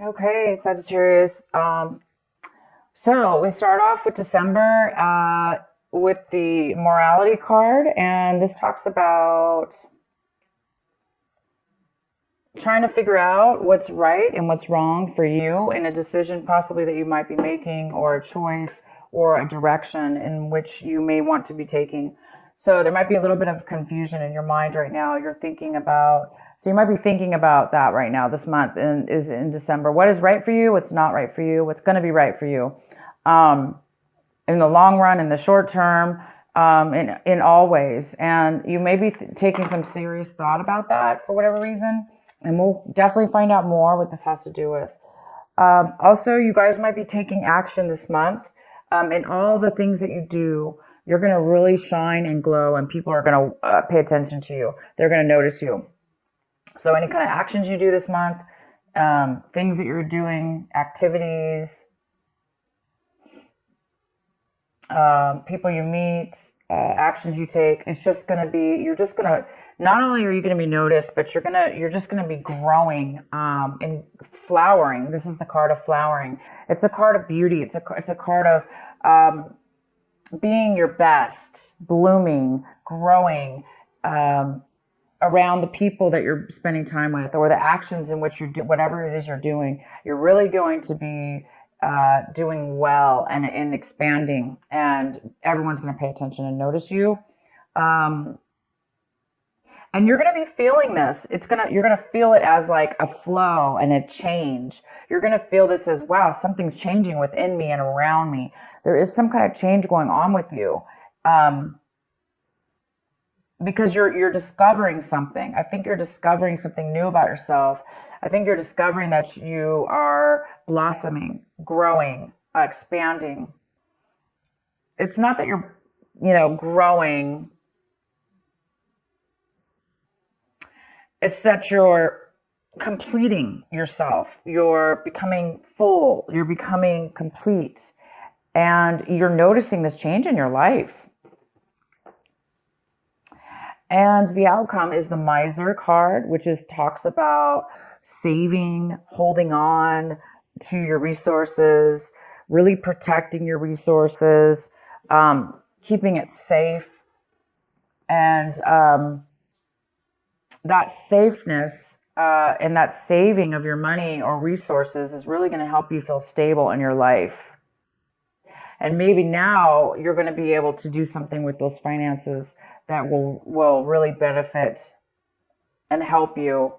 Okay, Sagittarius. So we start off with December with the morality card, and this talks about trying to figure out what's right and what's wrong for you in a decision possibly that you might be making, or a choice or a direction in which you may want to be taking. So there might be a little bit of confusion in your mind right now. So you might be thinking about that right now, this month, and is in December. What is right for you? What's not right for you? What's going to be right for you? Um, in the long run, in the short term, in all ways. And you may be taking some serious thought about that for whatever reason. And we'll definitely find out more what this has to do with. Also, you guys might be taking action this month. In all the things that you do, you're going to really shine and glow, and people are going to pay attention to you. They're going to notice you. So any kind of actions you do this month, things that you're doing, activities, people you meet, actions you take, it's just going to be, you're just going to, not only are you going to be noticed, but you're just going to be growing, and flowering. This is the card of flowering. It's a card of beauty. It's a card of, being your best, blooming, growing, around the people that you're spending time with, or the actions in which whatever it is you're doing, you're really going to be doing well and expanding, and everyone's going to pay attention and notice you. Um, and you're going to be feeling this. You're going to feel it as like a flow and a change. You're going to feel this as, wow, something's changing within me and around me. There is some kind of change going on with you. Because you're discovering something. I think you're discovering something new about yourself. I think you're discovering that you are blossoming, growing, expanding. It's not that you're, growing. It's that you're completing yourself. You're becoming full. You're becoming complete. And you're noticing this change in your life. And the outcome is the miser card, which talks about saving, holding on to your resources, really protecting your resources, keeping it safe. And that safeness and that saving of your money or resources is really going to help you feel stable in your life. And maybe now you're going to be able to do something with those finances that will really benefit and help you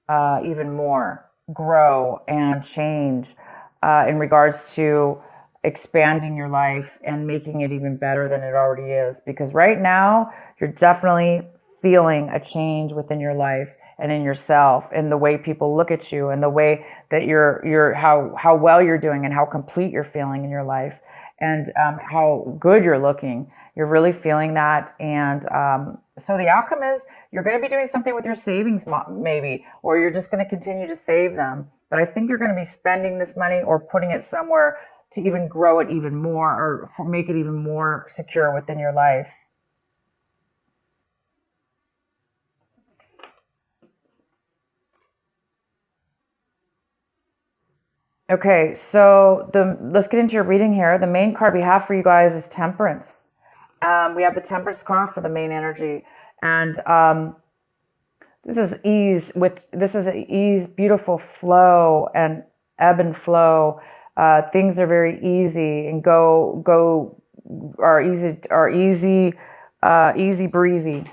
even more grow and change in regards to expanding your life and making it even better than it already is. Because right now you're definitely feeling a change within your life and in yourself, in the way people look at you, and the way that how well you're doing, and how complete you're feeling in your life, and how good you're looking. You're really feeling that. And so the outcome is you're going to be doing something with your savings, maybe, or you're just going to continue to save them. But I think you're going to be spending this money or putting it somewhere to even grow it even more, or make it even more secure within your life. Okay, so let's get into your reading here. The main card we have for you guys is Temperance. We have the Temperance card for the main energy, and this is ease, beautiful flow and ebb and flow. Things are very easy and easy breezy.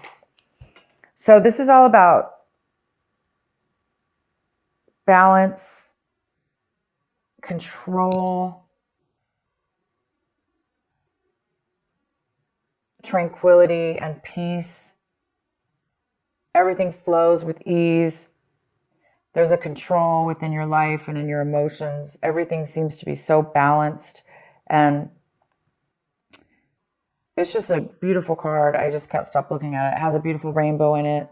So this is all about balance, control, tranquility, and peace. Everything flows with ease. There's a control within your life and in your emotions. Everything seems to be so balanced, and it's just a beautiful card. I just can't stop looking at it. It has a beautiful rainbow in it,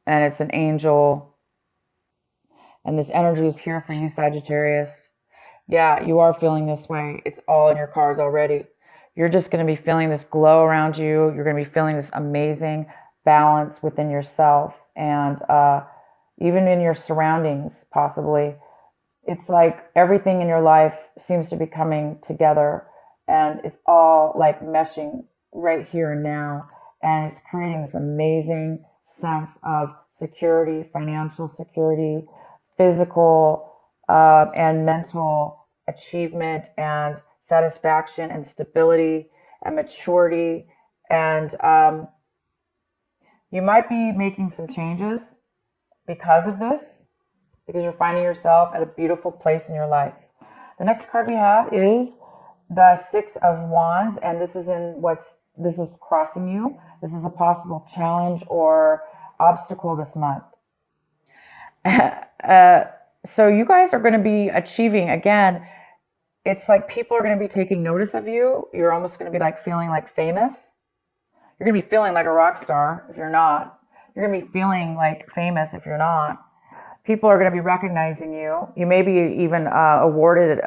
and it's an angel. And this energy is here for you, Sagittarius. Yeah, you are feeling this way. It's all in your cards already. You're just going to be feeling this glow around you. You're going to be feeling this amazing balance within yourself, and even in your surroundings, possibly. It's like everything in your life seems to be coming together, and it's all like meshing right here and now. And it's creating this amazing sense of security, financial security, physical and mental achievement and satisfaction and stability and maturity. And you might be making some changes because of this, because you're finding yourself at a beautiful place in your life. The next card we have is the Six of Wands, and this is this is crossing you. This is a possible challenge or obstacle this month. So you guys are going to be achieving, again, it's like people are going to be taking notice of you. You're almost going to be like feeling like famous. You're going to be feeling like a rock star if you're not. You're going to be feeling like famous if you're not. People are going to be recognizing you. You may be even awarded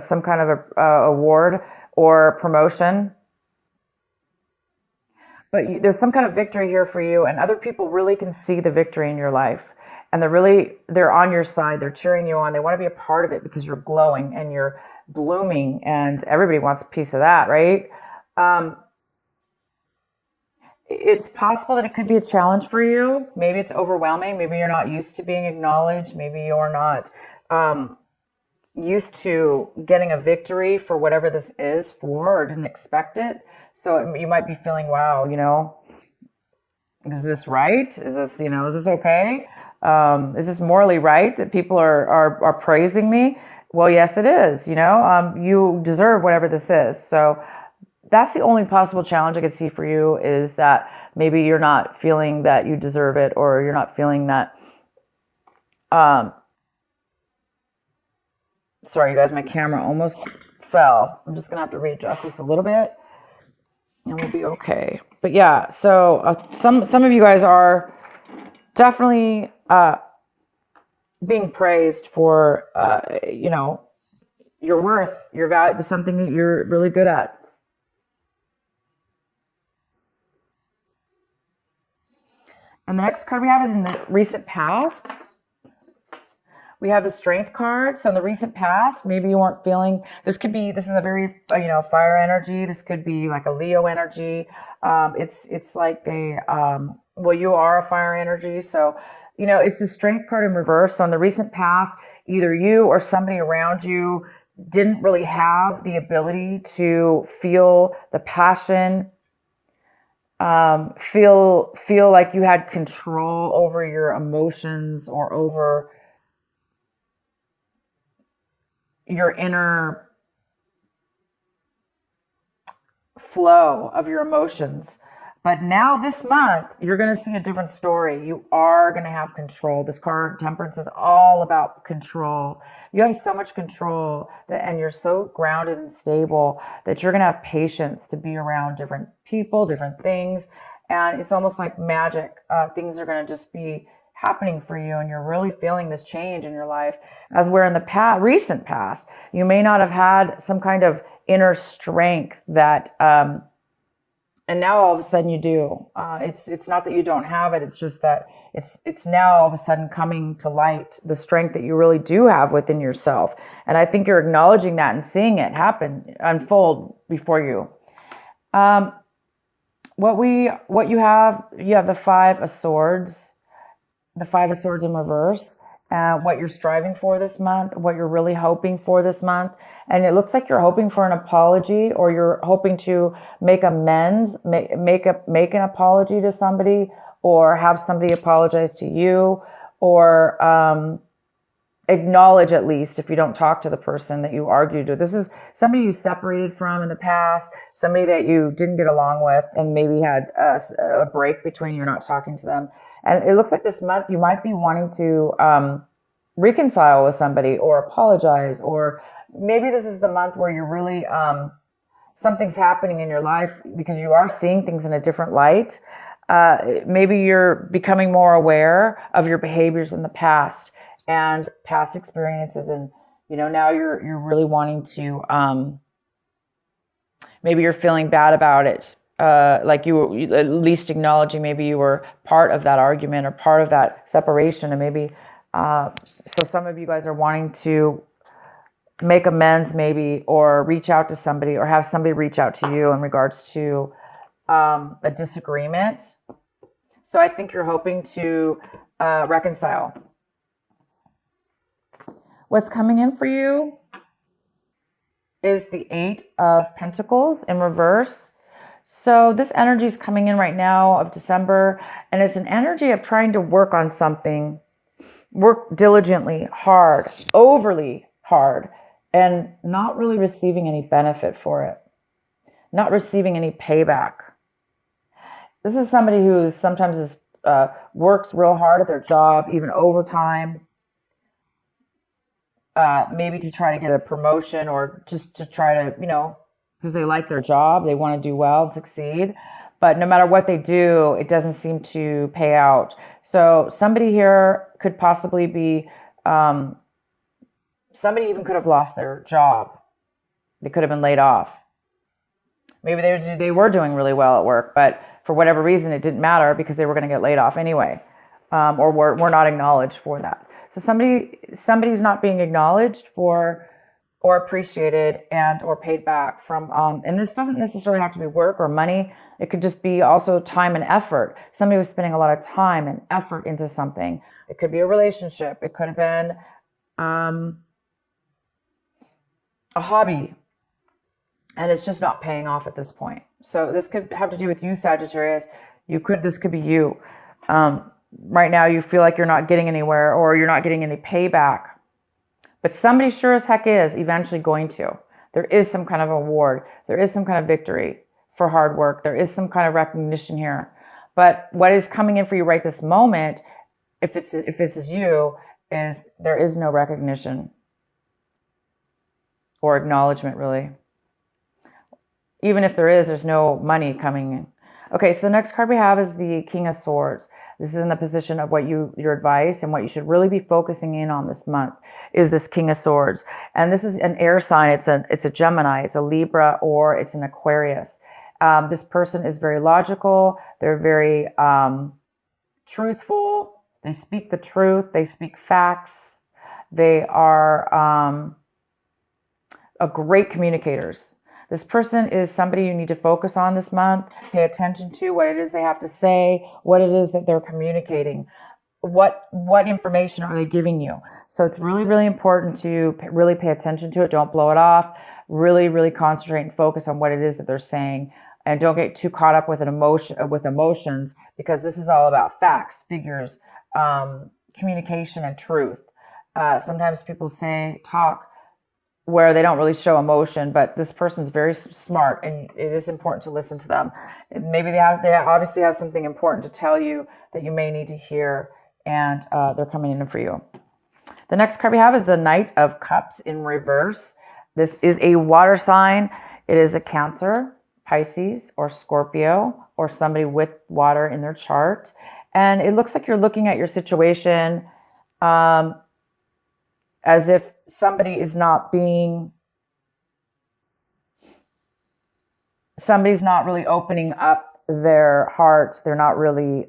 some kind of award or promotion. But there's some kind of victory here for you, and other people really can see the victory in your life. And they're on your side. They're cheering you on. They want to be a part of it because you're glowing and you're blooming, and everybody wants a piece of that, right? It's possible that it could be a challenge for you. Maybe it's overwhelming. Maybe you're not used to being acknowledged. Maybe you're not used to getting a victory for whatever this is for, or didn't expect it. So you might be feeling, wow, is this right? Is this, is this okay? Is this morally right that people are praising me? Well, yes, it is. You deserve whatever this is. So that's the only possible challenge I could see for you, is that maybe you're not feeling that you deserve it, or you're not feeling that. Sorry, you guys, my camera almost fell. I'm just gonna have to readjust this a little bit, and we'll be okay. But yeah, so some of you guys are definitely being praised for your worth, your value, something that you're really good at. And the next card we have is in the recent past. We have the Strength card. So in the recent past, maybe you weren't feeling, this is a very, fire energy. This could be like a Leo energy. It's like you are a fire energy. So, it's the Strength card in reverse. So in the recent past, either you or somebody around you didn't really have the ability to feel the passion, feel like you had control over your emotions or over your inner flow of your emotions. But now this month, you're going to see a different story. You are going to have control. This card, Temperance, is all about control. You have so much control and you're so grounded and stable that you're going to have patience to be around different people, different things. And it's almost like magic. Things are going to just be happening for you, and you're really feeling this change in your life. As where in the recent past, you may not have had some kind of inner strength that, and now all of a sudden you do. It's not that you don't have it. It's just that it's now all of a sudden coming to light, the strength that you really do have within yourself. And I think you're acknowledging that and seeing it unfold before you. What you have the Five of Swords. The Five of Swords in reverse, what you're striving for this month, what you're really hoping for this month. And it looks like you're hoping for an apology, or you're hoping to make amends, make an apology to somebody, or have somebody apologize to you, or acknowledge, at least if you don't talk to the person that you argued with. This is somebody you separated from in the past, somebody that you didn't get along with, and maybe had a break between you not talking to them. And it looks like this month you might be wanting to reconcile with somebody or apologize, or maybe this is the month where you're really, something's happening in your life because you are seeing things in a different light. Maybe you're becoming more aware of your behaviors in the past and past experiences, and now you're really wanting to, maybe you're feeling bad about it, like you at least acknowledging maybe you were part of that argument or part of that separation. And maybe so some of you guys are wanting to make amends maybe, or reach out to somebody, or have somebody reach out to you in regards to a disagreement. So I think you're hoping to reconcile. What's coming in for you is the 8 of Pentacles in reverse. So this energy is coming in right now of December, and it's an energy of trying to work on something, work diligently, hard, overly hard, and not really receiving any benefit for it, not receiving any payback. This is somebody who sometimes works real hard at their job, even overtime, maybe to try to get a promotion, or just to try to, because they like their job, they want to do well and succeed. But no matter what they do, it doesn't seem to pay out. So somebody here could possibly be, somebody even could have lost their job. They could have been laid off. Maybe they were doing really well at work, but for whatever reason, it didn't matter because they were going to get laid off anyway, or were not acknowledged for that. So somebody's not being acknowledged for, or appreciated, and or paid back from, and this doesn't necessarily have to be work or money. It could just be also time and effort. Somebody was spending a lot of time and effort into something. It could be a relationship. It could have been a hobby, and it's just not paying off at this point. So this could have to do with you, Sagittarius. This could be you. Right now you feel like you're not getting anywhere, or you're not getting any payback. But somebody sure as heck is eventually going to. There is some kind of award. There is some kind of victory for hard work. There is some kind of recognition here. But what is coming in for you right this moment, if this is you, is there is no recognition or acknowledgement, really. Even if there is, there's no money coming in. Okay, so the next card we have is the King of Swords. This is in the position of what your advice and what you should really be focusing in on this month is this King of Swords. And this is an air sign. It's a Gemini, it's a Libra, or it's an Aquarius. This person is very logical. They're very truthful. They speak the truth. They speak facts. They are great communicators. This person is somebody you need to focus on this month. Pay attention to what it is they have to say, what it is that they're communicating, what information are they giving you. So it's really, really important to really pay attention to it. Don't blow it off. Really, really concentrate and focus on what it is that they're saying. And don't get too caught up with emotions, because this is all about facts, figures, communication, and truth. Sometimes people talk where they don't really show emotion, but this person's very smart, and it is important to listen to them. Maybe they obviously have something important to tell you that you may need to hear, and they're coming in for you. The next card we have is the Knight of Cups in reverse. This is a water sign. It is a Cancer, Pisces, or Scorpio, or somebody with water in their chart. And it looks like you're looking at your situation as if somebody's not really opening up their hearts. They're not really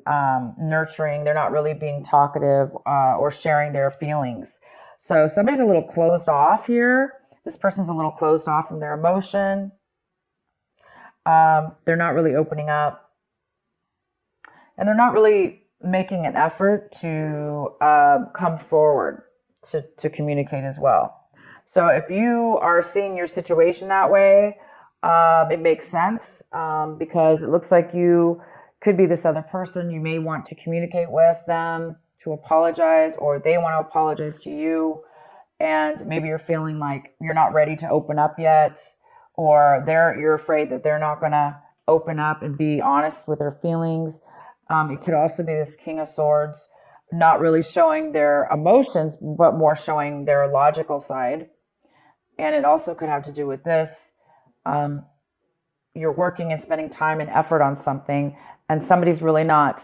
nurturing. They're not really being talkative or sharing their feelings. So somebody's a little closed off here. This person's a little closed off from their emotion. They're not really opening up. And they're not really making an effort to come forward to communicate as well. So if you are seeing your situation that way, it makes sense because it looks like you could be this other person. You may want to communicate with them to apologize, or they want to apologize to you, and maybe you're feeling like you're not ready to open up yet, or you're afraid that they're not going to open up and be honest with their feelings. It could also be this King of Swords, not really showing their emotions, but more showing their logical side. And it also could have to do with this. You're working and spending time and effort on something, and somebody's really not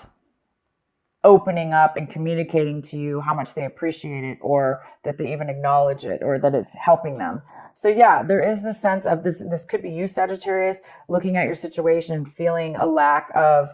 opening up and communicating to you how much they appreciate it, or that they even acknowledge it, or that it's helping them. So yeah, there is the sense of this. This could be you, Sagittarius, looking at your situation and feeling a lack of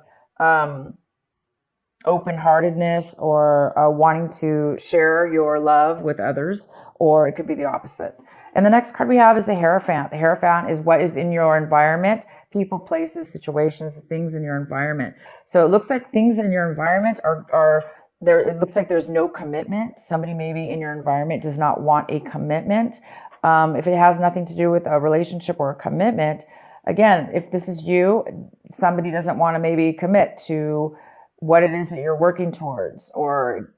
open-heartedness or wanting to share your love with others, or it could be the opposite. And the next card we have is the Hierophant. The Hierophant is what is in your environment, people, places, situations, things in your environment. So it looks like things in your environment are there. It looks like there's no commitment. Somebody maybe in your environment does not want a commitment. If it has nothing to do with a relationship or a commitment, again, if this is you, somebody doesn't want to maybe commit to what it is that you're working towards, or,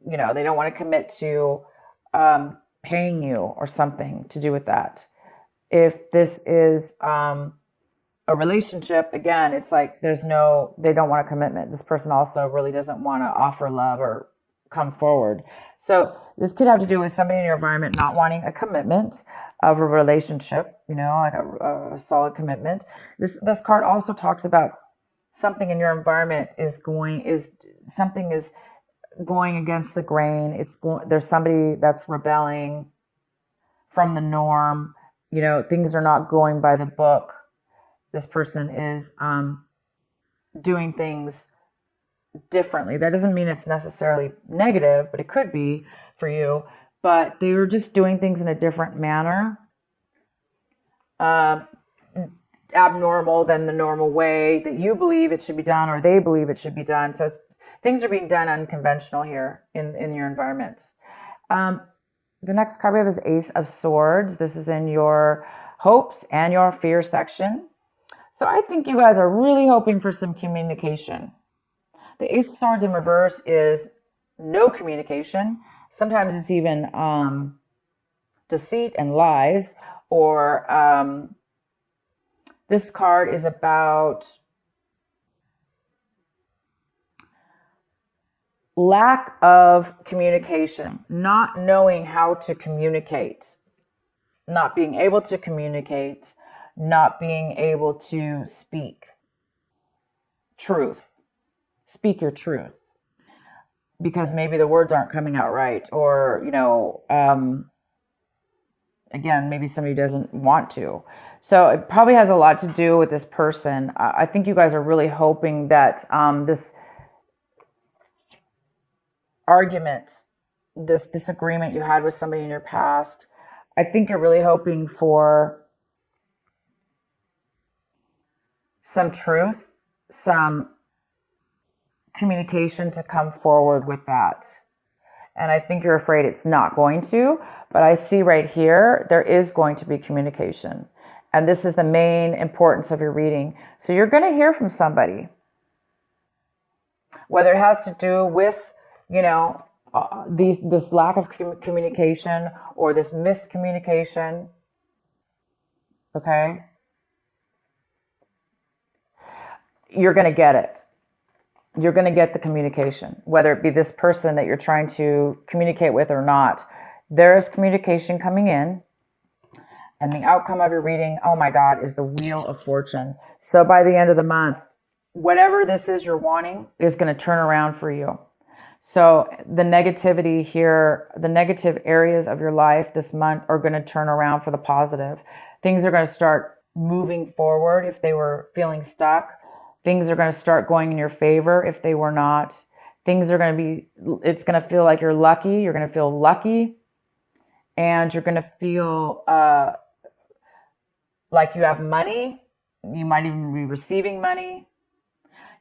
you know, they don't want to commit to paying you or something to do with that. If this is a relationship, again, it's like they don't want a commitment. This person also really doesn't want to offer love or come forward. So this could have to do with somebody in your environment not wanting a commitment of a relationship, you know, like a solid commitment. This card also talks about something in your environment is going against the grain. There's somebody that's rebelling from the norm. You know, things are not going by the book. This person is doing things differently. That doesn't mean it's necessarily negative, but it could be for you. But they were just doing things in a different manner, abnormal than the normal way that you believe it should be done, or they believe it should be done. So things are being done unconventional here in your environment. The next card we have is Ace of Swords. This is in your hopes and your fear section. So I think you guys are really hoping for some communication. The Ace of Swords in reverse is no communication. Sometimes it's even deceit and lies, or this card is about lack of communication, not knowing how to communicate, not being able to communicate, not being able to speak truth. Speak your truth, because maybe the words aren't coming out right, or, you know, again, maybe somebody doesn't want to. So it probably has a lot to do with this person. I think you guys are really hoping that this argument, this disagreement you had with somebody in your past, I think you're really hoping for some truth, some communication to come forward with that. And I think you're afraid it's not going to, but I see right here, there is going to be communication. And this is the main importance of your reading. So you're going to hear from somebody, whether it has to do with, you know, this lack of communication or this miscommunication. Okay. You're going to get it. You're going to get the communication, whether it be this person that you're trying to communicate with or not. There is communication coming in, and the outcome of your reading, oh my God, is the Wheel of Fortune. So by the end of the month, whatever this is you're wanting is going to turn around for you. So the negativity here, the negative areas of your life this month are going to turn around for the positive. Things are going to start moving forward if they were feeling stuck. Things are going to start going in your favor if they were not. Things are going to be, it's going to feel like you're lucky. You're going to feel lucky. And you're going to feel like you have money. You might even be receiving money.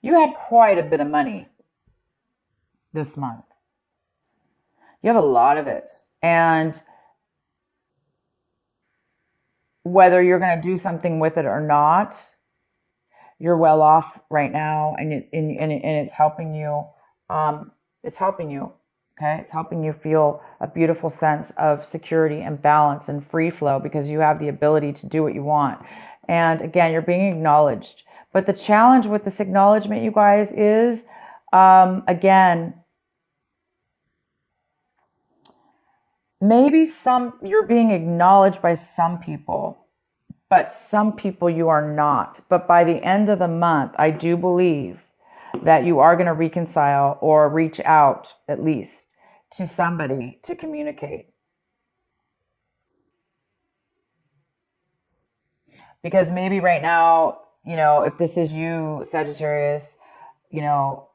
You have quite a bit of money this month. You have a lot of it. And whether you're going to do something with it or not, you're well off right now, and it's helping you. It's helping you. Okay, it's helping you feel a beautiful sense of security and balance and free flow, because you have the ability to do what you want. And again, you're being acknowledged. But the challenge with this acknowledgement, you guys, is again, maybe you're being acknowledged by some people, but some people you are not. But by the end of the month, I do believe that you are going to reconcile or reach out at least to somebody to communicate. Because maybe right now, you know, if this is you, Sagittarius, you know,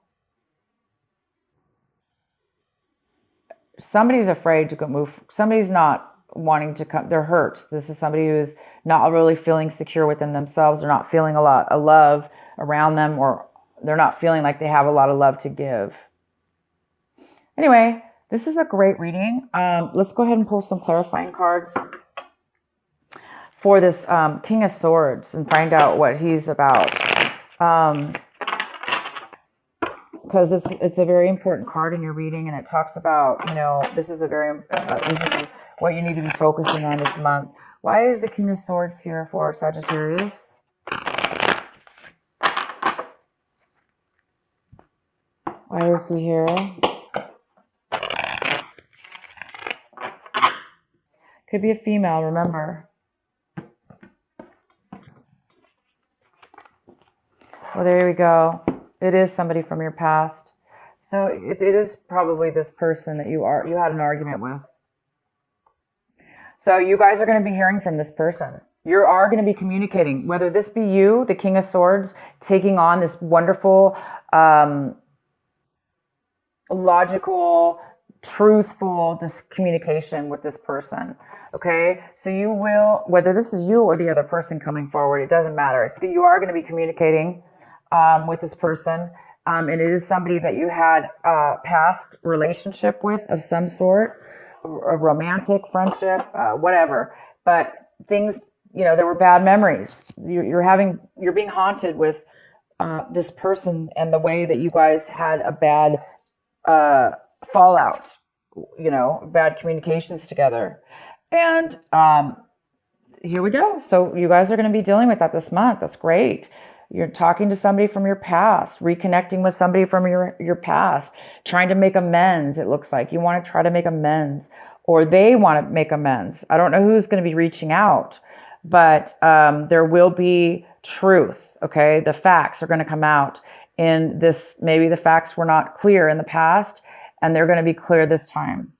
somebody's afraid to go move. Somebody's not wanting to come. They're hurt. This is somebody who's not really feeling secure within themselves. They're not feeling a lot of love around them, or they're not feeling like they have a lot of love to give. Anyway, this is a great reading. Let's go ahead and pull some clarifying cards for this King of Swords and find out what he's about. Because it's a very important card in your reading, and it talks about, this is this is what you need to be focusing on this month. Why is the King of Swords here for Sagittarius? Why is he here? Could be a female, remember. Well, there we go. It is somebody from your past. So it is probably this person that you had an argument with. So you guys are going to be hearing from this person. You are going to be communicating, whether this be you, the King of Swords, taking on this wonderful, logical, truthful communication with this person. Okay, so you will, whether this is you or the other person coming forward, it doesn't matter. You are going to be communicating with this person, and it is somebody that you had a past relationship with of some sort, a romantic friendship, whatever. But things, there were bad memories. You're being haunted with this person and the way that you guys had a bad fallout, bad communications together. And here we go. So you guys are going to be dealing with that this month. That's great. You're talking to somebody from your past, reconnecting with somebody from your past, trying to make amends. It looks like you want to try to make amends, or they want to make amends. I don't know who's going to be reaching out, but there will be truth. Okay. The facts are going to come out in this. Maybe the facts were not clear in the past, and they're going to be clear this time.